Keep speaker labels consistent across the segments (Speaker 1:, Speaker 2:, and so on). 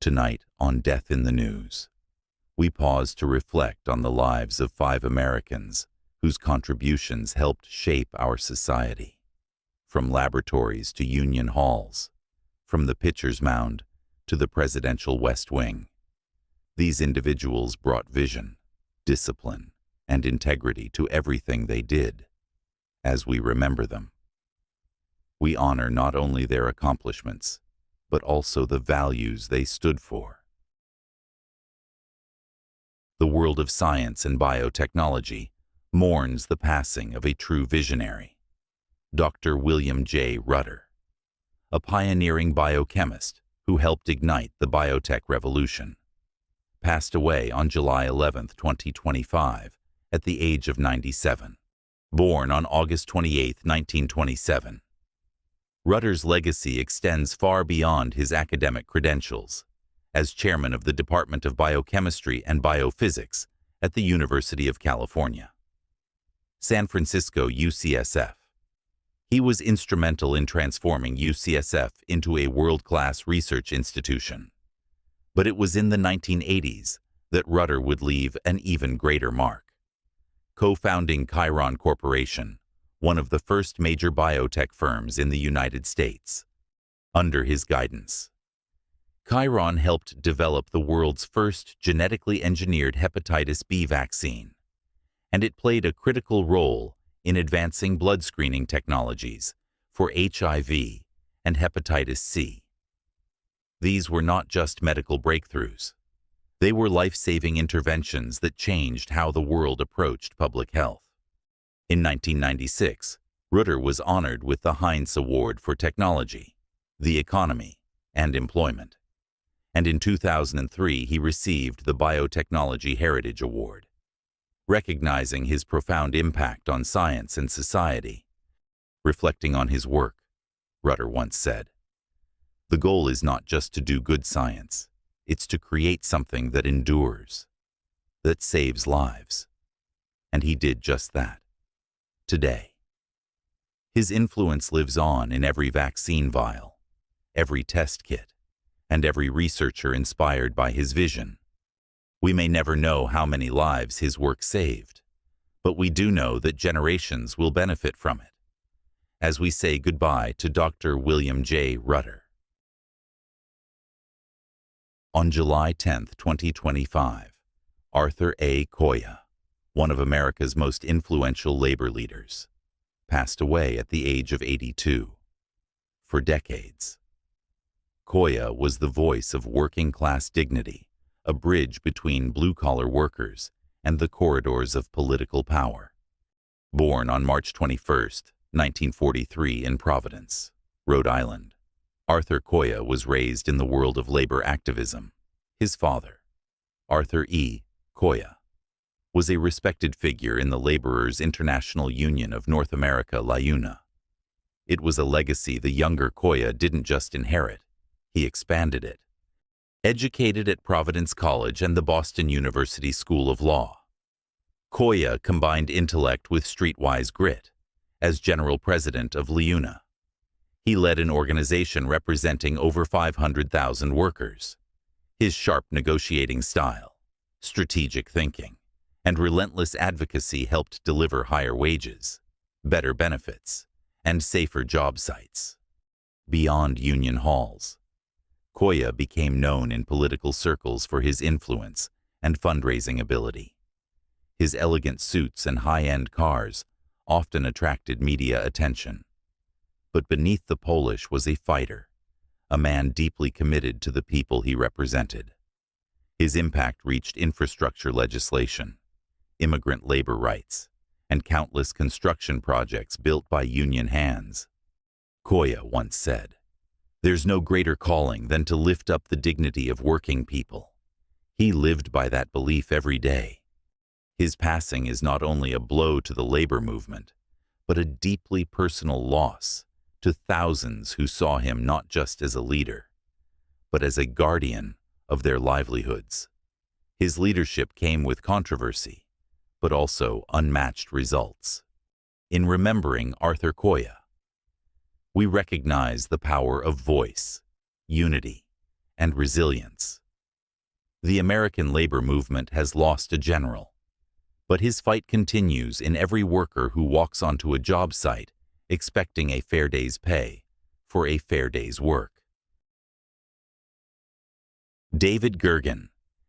Speaker 1: Tonight, on Death in the News, we pause to reflect on the lives of 5 Americans whose contributions helped shape our society. From laboratories to union halls, from the pitcher's mound to the presidential West Wing, these individuals brought vision, discipline, and integrity to everything they did. As we remember them, we honor not only their accomplishments, but also the values they stood for. The world of science and biotechnology mourns the passing of a true visionary, Dr. William J. Rutter, a pioneering biochemist who helped ignite the biotech revolution, passed away on July 11, 2025, at the age of 97. Born on August 28, 1927, Rutter's legacy extends far beyond his academic credentials. As chairman of the Department of Biochemistry and Biophysics at the University of California, San Francisco, UCSF, he was instrumental in transforming UCSF into a world-class research institution. But it was in the 1980s that Rutter would leave an even greater mark, co-founding Chiron Corporation, one of the first major biotech firms in the United States. Under his guidance, Chiron helped develop the world's first genetically engineered hepatitis B vaccine, and it played a critical role in advancing blood screening technologies for HIV and hepatitis C. These were not just medical breakthroughs. They were life-saving interventions that changed how the world approached public health. In 1996, Rutter was honored with the Heinz Award for Technology, the Economy, and Employment. And in 2003, he received the Biotechnology Heritage Award, recognizing his profound impact on science and society. Reflecting on his work, Rutter once said, "The goal is not just to do good science, it's to create something that endures, that saves lives." And he did just that. Today, his influence lives on in every vaccine vial, every test kit, and every researcher inspired by his vision. We may never know how many lives his work saved, but we do know that generations will benefit from it. As we say goodbye to Dr. William J. Rutter. On July 10, 2025, Arthur A. Koya, one of America's most influential labor leaders, passed away at the age of 82. For decades, Koya was the voice of working-class dignity, a bridge between blue-collar workers and the corridors of political power. Born on March 21, 1943 in Providence, Rhode Island, Arthur Koya was raised in the world of labor activism. His father, Arthur E. Koya, was a respected figure in the Laborers' International Union of North America, LIUNA. It was a legacy the younger Koya didn't just inherit, he expanded it. Educated at Providence College and the Boston University School of Law, Koya combined intellect with streetwise grit. As general president of LIUNA, he led an organization representing over 500,000 workers. His sharp negotiating style, strategic thinking, and relentless advocacy helped deliver higher wages, better benefits, and safer job sites. Beyond union halls, Koya became known in political circles for his influence and fundraising ability. His elegant suits and high-end cars often attracted media attention. But beneath the polish was a fighter, a man deeply committed to the people he represented. His impact reached infrastructure legislation, immigrant labor rights, and countless construction projects built by union hands. Koya once said, "There's no greater calling than to lift up the dignity of working people." He lived by that belief every day. His passing is not only a blow to the labor movement, but a deeply personal loss to thousands who saw him not just as a leader, but as a guardian of their livelihoods. His leadership came with controversy, but also unmatched results. In remembering Arthur Koya, we recognize the power of voice, unity, and resilience. The American labor movement has lost a general, but his fight continues in every worker who walks onto a job site expecting a fair day's pay for a fair day's work. David Gergen,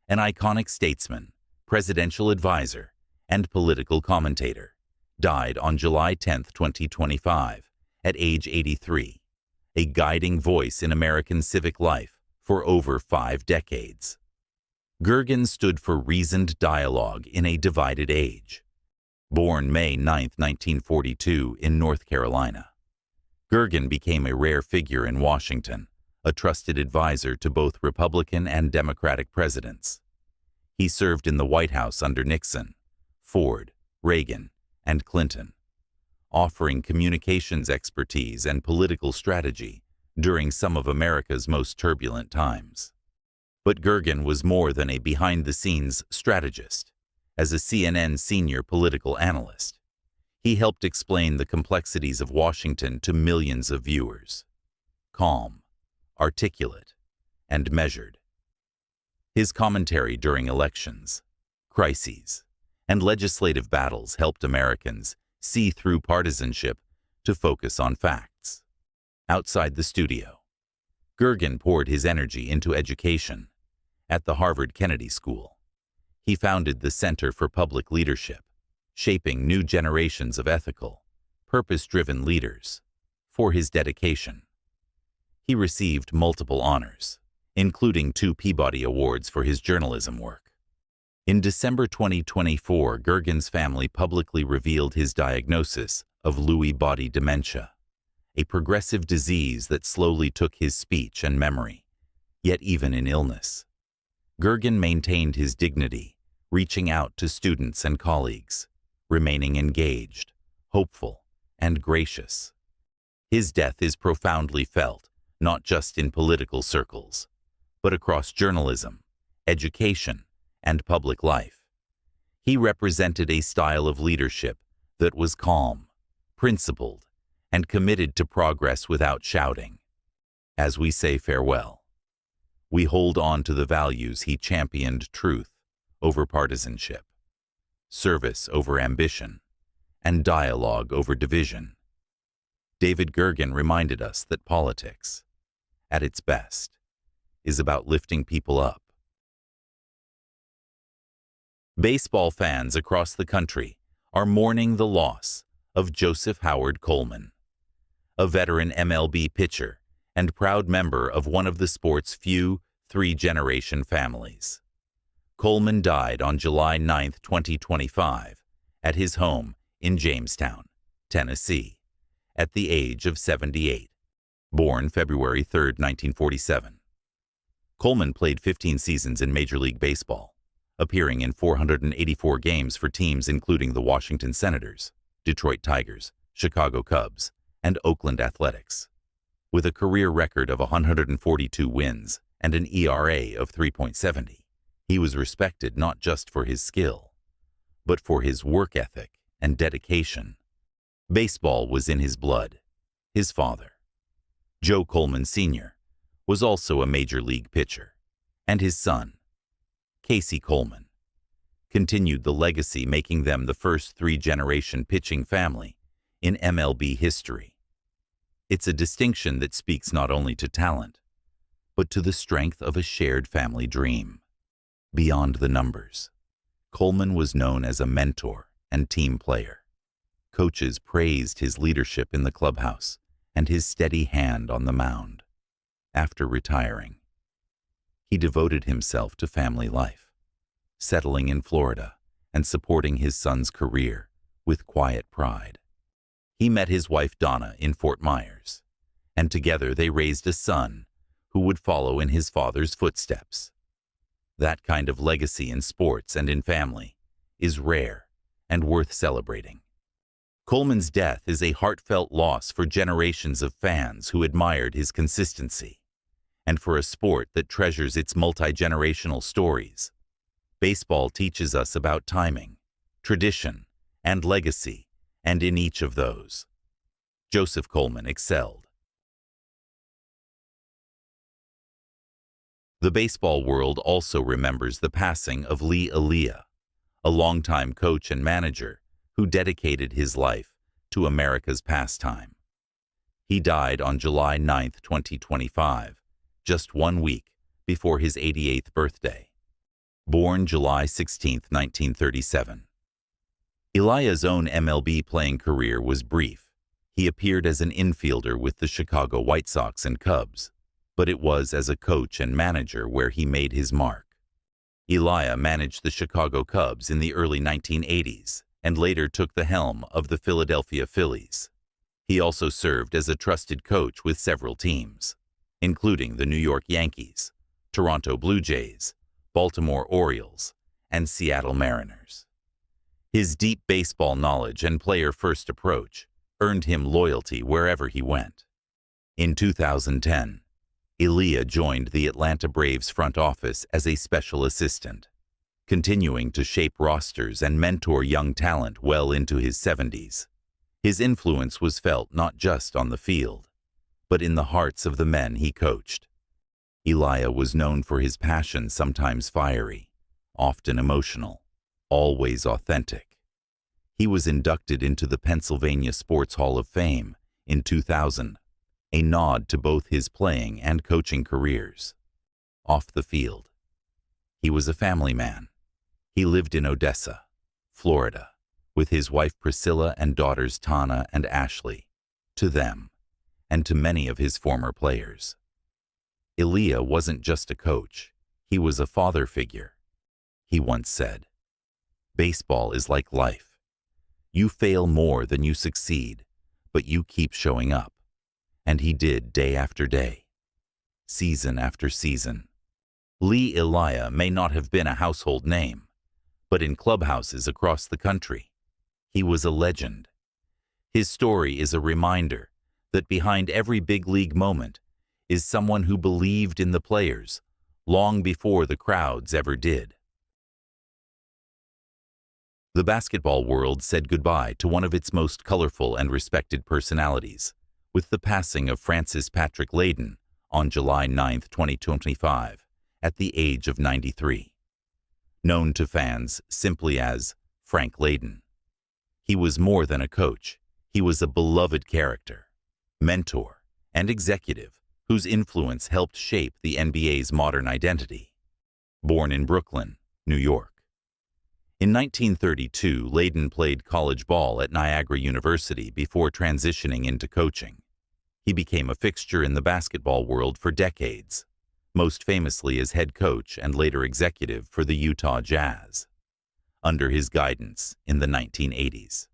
Speaker 1: an iconic statesman, presidential advisor, and political commentator, died on July 10, 2025, at age 83, a guiding voice in American civic life for over 5 decades. Gergen stood for reasoned dialogue in a divided age. Born May 9, 1942, in North Carolina, Gergen became a rare figure in Washington, a trusted advisor to both Republican and Democratic presidents. He served in the White House under Nixon, Ford, Reagan, and Clinton, offering communications expertise and political strategy during some of America's most turbulent times. But Gergen was more than a behind-the-scenes strategist. As a CNN senior political analyst, he helped explain the complexities of Washington to millions of viewers. Calm, articulate, and measured. His commentary during elections, crises, and legislative battles helped Americans see through partisanship to focus on facts. Outside the studio, Gergen poured his energy into education. At the Harvard Kennedy School, he founded the Center for Public Leadership, shaping new generations of ethical, purpose-driven leaders. For his dedication, he received multiple honors, including 2 Peabody Awards for his journalism work. In December 2024, Gergen's family publicly revealed his diagnosis of Lewy body dementia, a progressive disease that slowly took his speech and memory. Yet even in illness, Gergen maintained his dignity, reaching out to students and colleagues, remaining engaged, hopeful, and gracious. His death is profoundly felt, not just in political circles, but across journalism, education, and public life. He represented a style of leadership that was calm, principled, and committed to progress without shouting. As we say farewell, we hold on to the values he championed: truth over partisanship, service over ambition, and dialogue over division. David Gergen reminded us that politics, at its best, is about lifting people up. Baseball fans across the country are mourning the loss of Joseph Coleman, a veteran MLB pitcher and proud member of one of the sport's few 3-generation families. Coleman died on July 9, 2025, at his home in Jamestown, Tennessee, at the age of 78. Born February 3, 1947. Coleman played 15 seasons in Major League Baseball, appearing in 484 games for teams including the Washington Senators, Detroit Tigers, Chicago Cubs, and Oakland Athletics. With a career record of 142 wins and an ERA of 3.70, he was respected not just for his skill, but for his work ethic and dedication. Baseball was in his blood. His father, Joe Coleman Sr., was also a major league pitcher, and his son, Casey Coleman, continued the legacy, making them the first 3-generation pitching family in MLB history. It's a distinction that speaks not only to talent, but to the strength of a shared family dream. Beyond the numbers, Coleman was known as a mentor and team player. Coaches praised his leadership in the clubhouse and his steady hand on the mound. After retiring, he devoted himself to family life, settling in Florida and supporting his son's career with quiet pride. He met his wife Donna in Fort Myers, and together they raised a son who would follow in his father's footsteps. That kind of legacy in sports and in family is rare and worth celebrating. Coleman's death is a heartfelt loss for generations of fans who admired his consistency, and for a sport that treasures its multi-generational stories. Baseball teaches us about timing, tradition, and legacy, and in each of those, Joseph Coleman excelled. The baseball world also remembers the passing of Lee Elia, a longtime coach and manager who dedicated his life to America's pastime. He died on July 9, 2025, just 1 week before his 88th birthday. Born July 16, 1937. Elia's own MLB playing career was brief. He appeared as an infielder with the Chicago White Sox and Cubs, but it was as a coach and manager where he made his mark. Elia managed the Chicago Cubs in the early 1980s and later took the helm of the Philadelphia Phillies. He also served as a trusted coach with several teams, including the New York Yankees, Toronto Blue Jays, Baltimore Orioles, and Seattle Mariners. His deep baseball knowledge and player-first approach earned him loyalty wherever he went. In 2010, Elia joined the Atlanta Braves front office as a special assistant, continuing to shape rosters and mentor young talent well into his 70s. His influence was felt not just on the field, but in the hearts of the men he coached. Elia was known for his passion, sometimes fiery, often emotional, always authentic. He was inducted into the Pennsylvania Sports Hall of Fame in 2000, a nod to both his playing and coaching careers. Off the field, he was a family man. He lived in Odessa, Florida, with his wife Priscilla and daughters Tana and Ashley. To them, and to many of his former players, Elia wasn't just a coach, he was a father figure. He once said, "Baseball is like life. You fail more than you succeed, but you keep showing up." And he did day after day, season after season. Lee Elia may not have been a household name, but in clubhouses across the country, he was a legend. His story is a reminder that behind every big league moment is someone who believed in the players long before the crowds ever did. The basketball world said goodbye to one of its most colorful and respected personalities, with the passing of Francis Patrick Layden on July 9, 2025, at the age of 93. Known to fans simply as Frank Layden, he was more than a coach. He was a beloved character, mentor, and executive whose influence helped shape the NBA's modern identity. Born in Brooklyn, New York. In 1932, Layden played college ball at Niagara University before transitioning into coaching. He became a fixture in the basketball world for decades, most famously as head coach and later executive for the Utah Jazz. Under his guidance in the 1980s,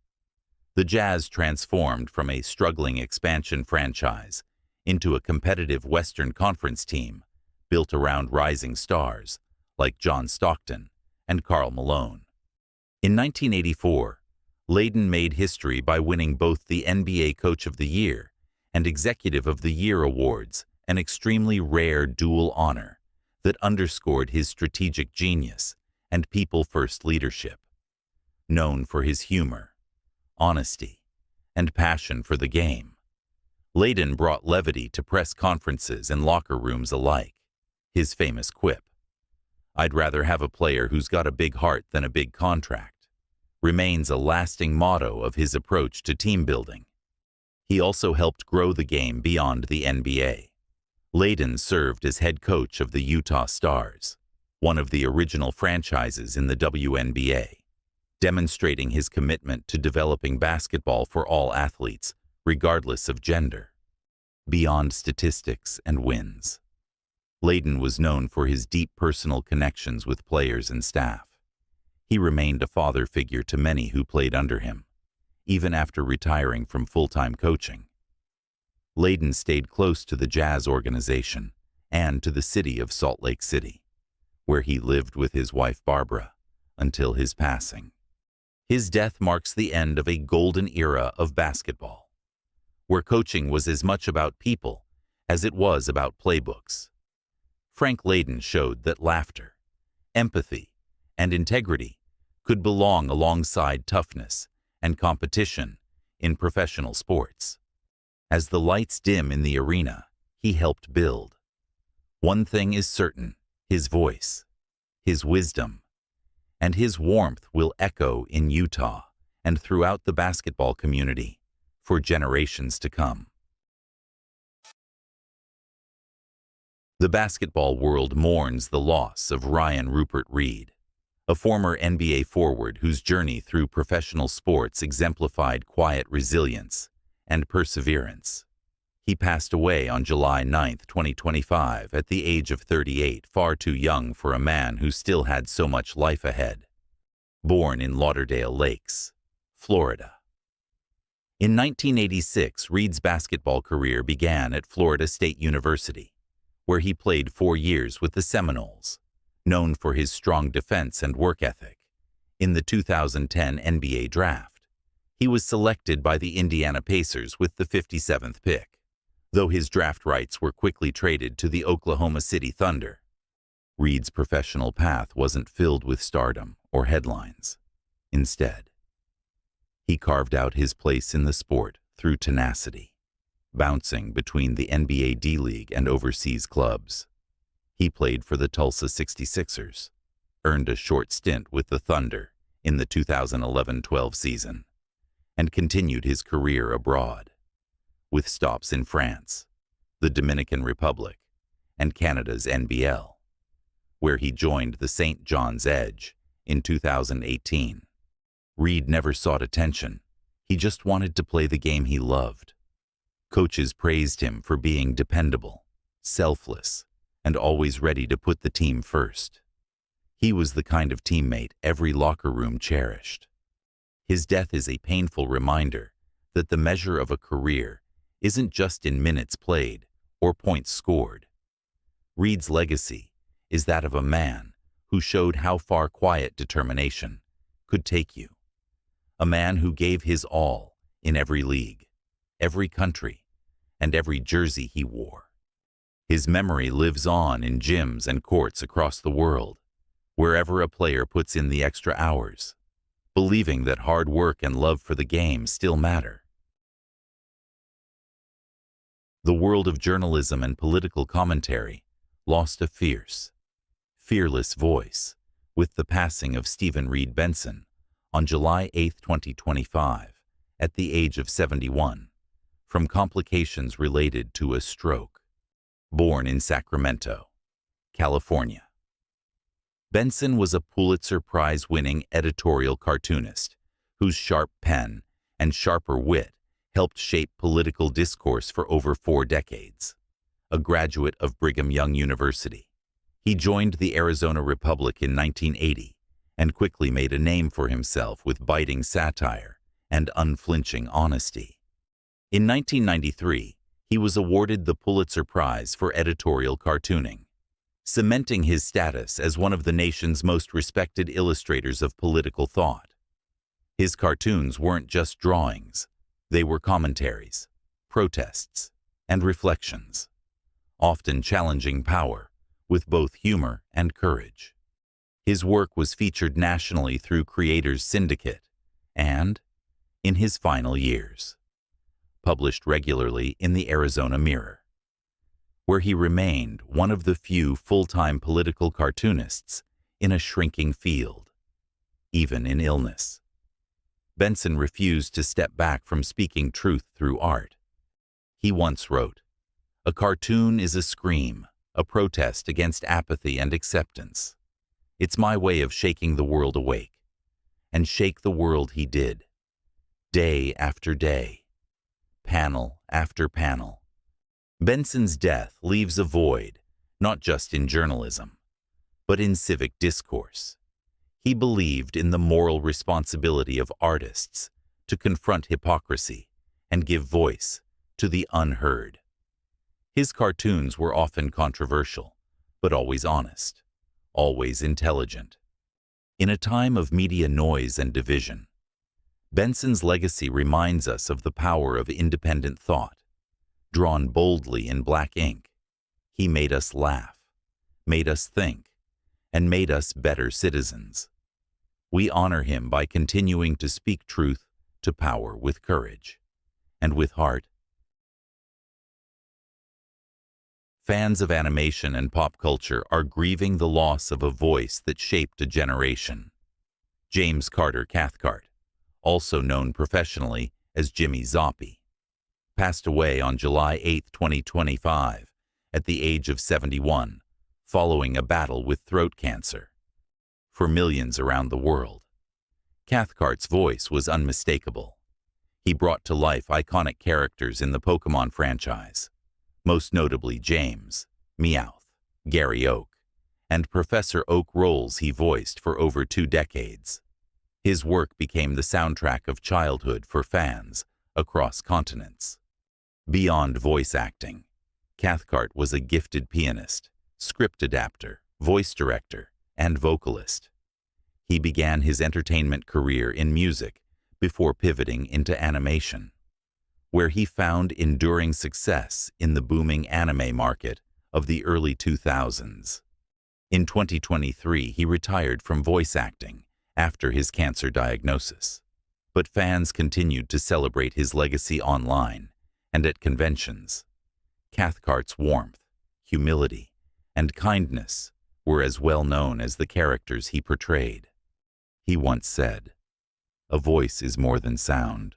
Speaker 1: the Jazz transformed from a struggling expansion franchise into a competitive Western Conference team built around rising stars like John Stockton and Karl Malone. In 1984, Layden made history by winning both the NBA Coach of the Year and Executive of the Year awards, an extremely rare dual honor that underscored his strategic genius and people-first leadership. Known for his humor, honesty, and passion for the game, Layden brought levity to press conferences and locker rooms alike. His famous quip, "I'd rather have a player who's got a big heart than a big contract," remains a lasting motto of his approach to team building. He also helped grow the game beyond the NBA. Layden served as head coach of the Utah Stars, one of the original franchises in the WNBA, demonstrating his commitment to developing basketball for all athletes, regardless of gender. Beyond statistics and wins, Layden was known for his deep personal connections with players and staff. He remained a father figure to many who played under him, even after retiring from full-time coaching. Layden stayed close to the Jazz organization and to the city of Salt Lake City, where he lived with his wife Barbara until his passing. His death marks the end of a golden era of basketball, where coaching was as much about people as it was about playbooks. Frank Layden showed that laughter, empathy, and integrity could belong alongside toughness and competition in professional sports. As the lights dim in the arena he helped build, one thing is certain: his voice, his wisdom, and his warmth will echo in Utah and throughout the basketball community for generations to come. The basketball world mourns the loss of Ryan Rupert Reed, a former NBA forward whose journey through professional sports exemplified quiet resilience and perseverance. He passed away on July 9, 2025, at the age of 38, far too young for a man who still had so much life ahead. Born in Lauderdale Lakes, Florida. In 1986, Reed's basketball career began at Florida State University, where he played 4 years with the Seminoles, known for his strong defense and work ethic. In the 2010 NBA draft, he was selected by the Indiana Pacers with the 57th pick, though his draft rights were quickly traded to the Oklahoma City Thunder. Reed's professional path wasn't filled with stardom or headlines. Instead, he carved out his place in the sport through tenacity, bouncing between the NBA D-League and overseas clubs. He played for the Tulsa 66ers, earned a short stint with the Thunder in the 2011-12 season, and continued his career abroad, with stops in France, the Dominican Republic, and Canada's NBL, where he joined the St. John's Edge in 2018. Reed never sought attention. He just wanted to play the game he loved. Coaches praised him for being dependable, selfless, and always ready to put the team first. He was the kind of teammate every locker room cherished. His death is a painful reminder that the measure of a career isn't just in minutes played or points scored. Reed's legacy is that of a man who showed how far quiet determination could take you. A man who gave his all in every league, every country, and every jersey he wore. His memory lives on in gyms and courts across the world, wherever a player puts in the extra hours, believing that hard work and love for the game still matter. The world of journalism and political commentary lost a fierce, fearless voice with the passing of Stephen Benson on July 8, 2025, at the age of 71, from complications related to a stroke. Born in Sacramento, California. Benson was a Pulitzer Prize-winning editorial cartoonist whose sharp pen and sharper wit helped shape political discourse for over 4 decades. A graduate of Brigham Young University, he joined the Arizona Republic in 1980 and quickly made a name for himself with biting satire and unflinching honesty. In 1993, he was awarded the Pulitzer Prize for editorial cartooning, cementing his status as one of the nation's most respected illustrators of political thought. His cartoons weren't just drawings, they were commentaries, protests, and reflections, often challenging power with both humor and courage. His work was featured nationally through Creators Syndicate and, in his final years, published regularly in the Arizona Mirror, where he remained one of the few full-time political cartoonists in a shrinking field, even in illness. Benson refused to step back from speaking truth through art. He once wrote, "A cartoon is a scream, a protest against apathy and acceptance. It's my way of shaking the world awake." And shake the world he did, day after day, panel after panel. Benson's death leaves a void, not just in journalism, but in civic discourse. He believed in the moral responsibility of artists to confront hypocrisy and give voice to the unheard. His cartoons were often controversial, but always honest, always intelligent. In a time of media noise and division, Benson's legacy reminds us of the power of independent thought. Drawn boldly in black ink, he made us laugh, made us think, and made us better citizens. We honor him by continuing to speak truth to power with courage and with heart. Fans of animation and pop culture are grieving the loss of a voice that shaped a generation. James Carter Cathcart, also known professionally as Jimmy Zoppy, passed away on July 8, 2025, at the age of 71, following a battle with throat cancer. For millions around the world, Cathcart's voice was unmistakable. He brought to life iconic characters in the Pokémon franchise, most notably James, Meowth, Gary Oak, and Professor Oak roles he voiced for over 2 decades. His work became the soundtrack of childhood for fans across continents. Beyond voice acting, Cathcart was a gifted pianist, script adapter, voice director, and vocalist. He began his entertainment career in music before pivoting into animation, where he found enduring success in the booming anime market of the early 2000s. In 2023, he retired from voice acting after his cancer diagnosis, but fans continued to celebrate his legacy online and at conventions. Cathcart's warmth, humility, and kindness were as well known as the characters he portrayed. He once said, "A voice is more than sound.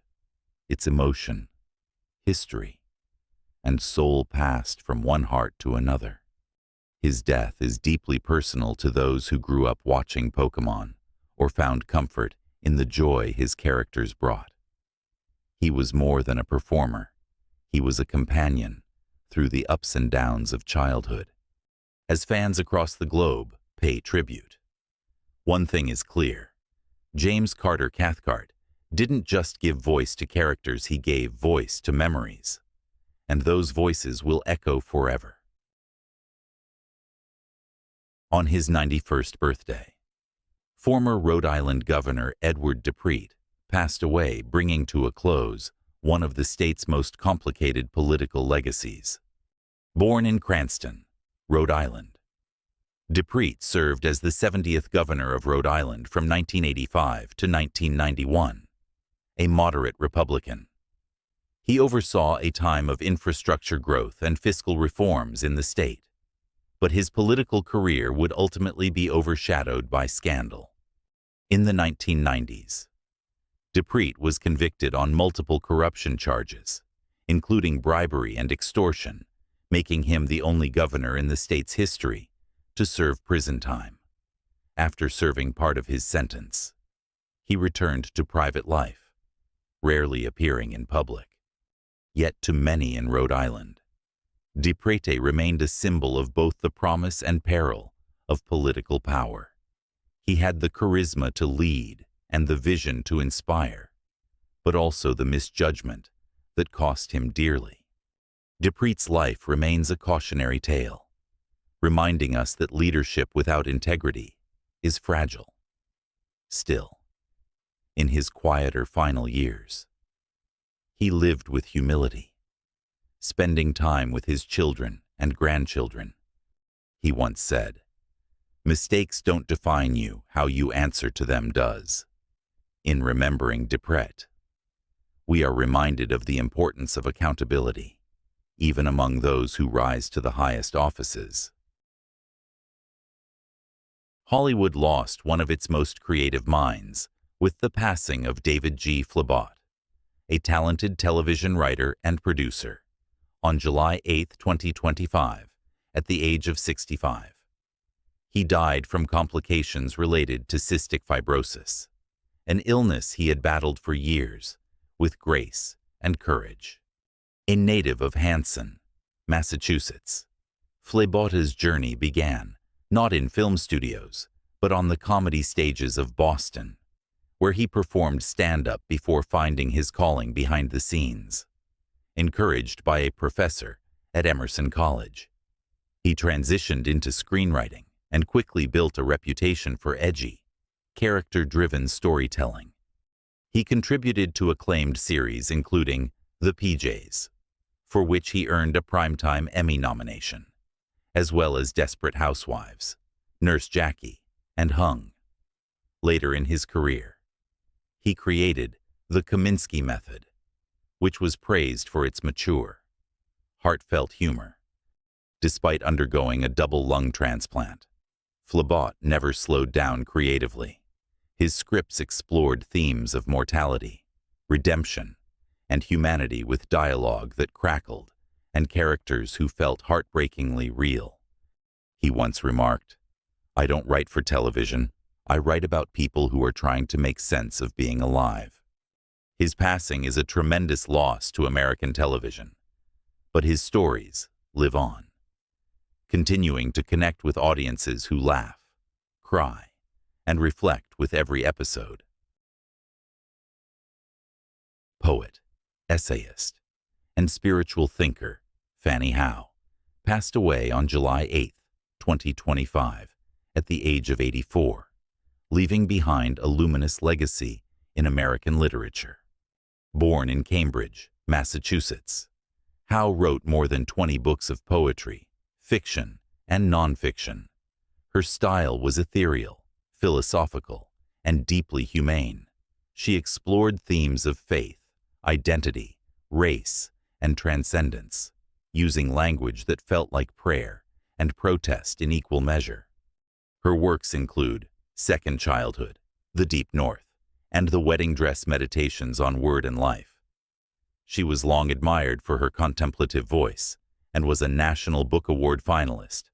Speaker 1: It's emotion, history, and soul passed from one heart to another." His death is deeply personal to those who grew up watching Pokémon or found comfort in the joy his characters brought. He was more than a performer. He was a companion through the ups and downs of childhood. As fans across the globe pay tribute, one thing is clear: James Carter Cathcart didn't just give voice to characters, he gave voice to memories, and those voices will echo forever. On his 91st birthday, former Rhode Island Governor Edward DiPrete passed away, bringing to a close one of the state's most complicated political legacies. Born in Cranston, Rhode Island, DiPrete served as the 70th governor of Rhode Island from 1985 to 1991, a moderate Republican. He oversaw a time of infrastructure growth and fiscal reforms in the state, but his political career would ultimately be overshadowed by scandal. In the 1990s, DiPrete was convicted on multiple corruption charges, including bribery and extortion, making him the only governor in the state's history to serve prison time. After serving part of his sentence, he returned to private life, rarely appearing in public. Yet to many in Rhode Island, DiPrete remained a symbol of both the promise and peril of political power. He had the charisma to lead and the vision to inspire, but also the misjudgment that cost him dearly. DiPrete's life remains a cautionary tale, reminding us that leadership without integrity is fragile. Still, in his quieter final years, he lived with humility, spending time with his children and grandchildren. He once said, "Mistakes don't define you, how you answer to them does." In remembering DiPrete, we are reminded of the importance of accountability, even among those who rise to the highest offices. Hollywood lost one of its most creative minds with the passing of David G. Flabot, a talented television writer and producer, on July 8, 2025, at the age of 65. He died from complications related to cystic fibrosis, an illness he had battled for years with grace and courage. A native of Hanson, Massachusetts, Flabot's journey began not in film studios, but on the comedy stages of Boston, where he performed stand-up before finding his calling behind the scenes. Encouraged by a professor at Emerson College, he transitioned into screenwriting and quickly built a reputation for edgy, character-driven storytelling. He contributed to acclaimed series including The PJs, for which he earned a Primetime Emmy nomination, as well as Desperate Housewives, Nurse Jackie, and Hung. Later in his career, he created The Kominsky Method, which was praised for its mature, heartfelt humor. despite undergoing a double lung transplant. Phlebot never slowed down creatively. His scripts explored themes of mortality, redemption, and humanity with dialogue that crackled and characters who felt heartbreakingly real. He once remarked, "I don't write for television. I write about people who are trying to make sense of being alive." His passing is a tremendous loss to American television, but his stories live on, continuing to connect with audiences who laugh, cry, and reflect with every episode. Poet, essayist, and spiritual thinker Fanny Howe passed away on July 8, 2025, at the age of 84, leaving behind a luminous legacy in American literature. Born in Cambridge, Massachusetts, Howe wrote more than 20 books of poetry, fiction, and nonfiction. Her style was ethereal, philosophical, and deeply humane. She explored themes of faith, identity, race, and transcendence, using language that felt like prayer and protest in equal measure. Her works include Second Childhood, The Deep North, and The Wedding Dress Meditations on Word and Life. She was long admired for her contemplative voice and was a National Book Award finalist,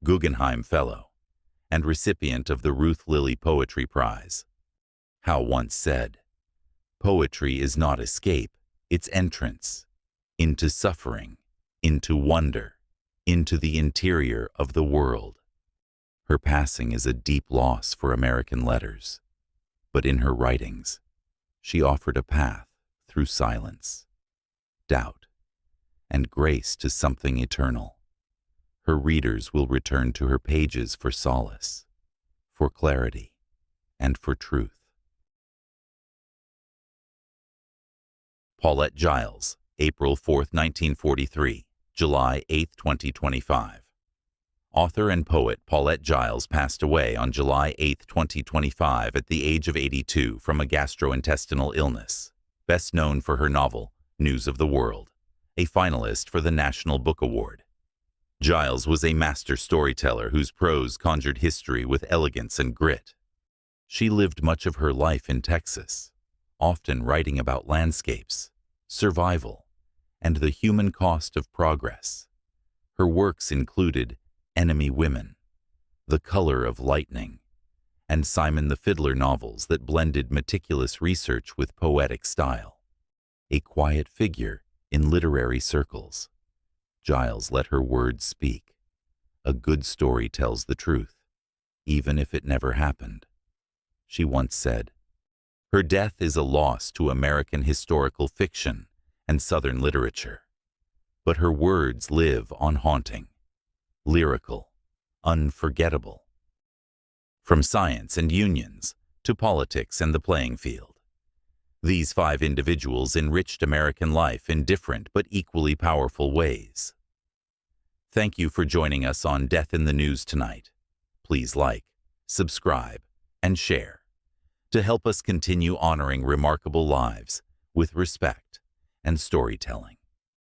Speaker 1: Guggenheim Fellow, and recipient of the Ruth Lilly Poetry Prize. Howe once said, "Poetry is not escape, it's entrance into suffering, into wonder, into the interior of the world." Her passing is a deep loss for American letters, but in her writings, she offered a path through silence, doubt, and grace to something eternal. Her readers will return to her pages for solace, for clarity, and for truth. Paulette Jiles, April 4, 1943, July 8, 2025. Author and poet Paulette Jiles passed away on July 8, 2025 at the age of 82 from a gastrointestinal illness, best known for her novel, News of the World, a finalist for the National Book Award. Jiles was a master storyteller whose prose conjured history with elegance and grit. She lived much of her life in Texas, often writing about landscapes, survival, and the human cost of progress. Her works included Enemy Women, The Color of Lightning, and Simon the Fiddler novels that blended meticulous research with poetic style. A quiet figure in literary circles, Jiles let her words speak. A good story tells the truth, even if it never happened. She once said, "Her death is a loss to American historical fiction and Southern literature, but her words live on haunting, lyrical, unforgettable." From science and unions to politics and the playing field, these 5 individuals enriched American life in different but equally powerful ways. Thank you for joining us on Death in the News tonight. Please like, subscribe, and share to help us continue honoring remarkable lives with respect and storytelling.